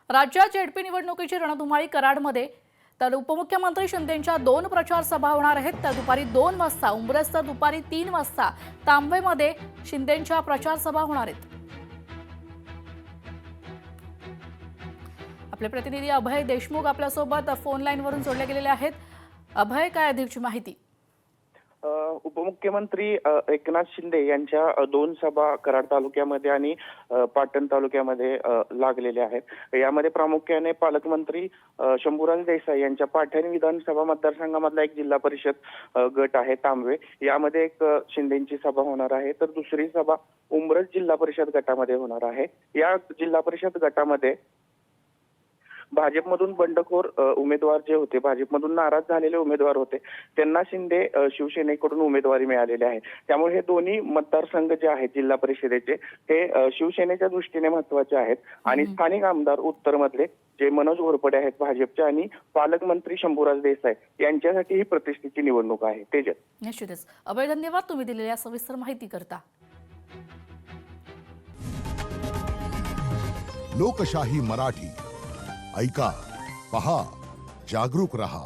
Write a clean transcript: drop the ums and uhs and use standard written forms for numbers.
राज्यात जेडपी निवडणुकीची रणधुमाळी कराडमध्ये, तर उपमुख्यमंत्री शिंदेंच्या 2 प्रचार सभा होणार आहेत. तर दुपारी 2 वाजता उंब्रज, तर दुपारी 3 वाजता तांबेमध्ये शिंदेंच्या प्रचार सभा होणार आहेत. आपले प्रतिनिधी अभय देशमुख आपल्यासोबत फोन लाईनवरून जोडले गेलेले आहेत. अभय, काय अधिकची माहिती? उपमुख्यमंत्री एकनाथ शिंदे यांच्या 2 सभा कराड तालुक्यामध्ये आणि पाटण तालुक्यामध्ये लागलेल्या आहेत. यामध्ये प्रामुख्याने पालकमंत्री शंभूराज देसाई यांच्या पाटण विधानसभा मतदारसंघामधला एक जिल्हा परिषद गट आहे तांबवे, यामध्ये एक शिंदेची सभा होणार आहे. तर दुसरी सभा उंब्रज जिल्हा परिषद गटामध्ये होणार आहे. या जिल्हा परिषद गटामध्ये भाजपमधून बंडखोर उमेदवार जे होते, भाजपमधून नाराज झालेले उमेदवार होते, त्यांना शिंदे शिवसेनेकडून उमेदवारी मिळालेली आहे. त्यामुळे हे दोन्ही मतदारसंघ जे आहेत जिल्हा परिषदेचे, हे शिवसेनेच्या दृष्टीने महत्वाचे आहेत. आणि स्थानिक आमदार उत्तरमधले जे मनोज घोरपडे आहेत भाजपचे, आणि पालकमंत्री शंभूराज देसाई यांच्यासाठी ही प्रतिष्ठेची निवडणूक आहे. तेजस. निश्चितच अभय, धन्यवाद तुम्ही दिलेल्या सविस्तर माहिती करता. लोकशाही मराठी ऐका, पहा, जागरूक रहा.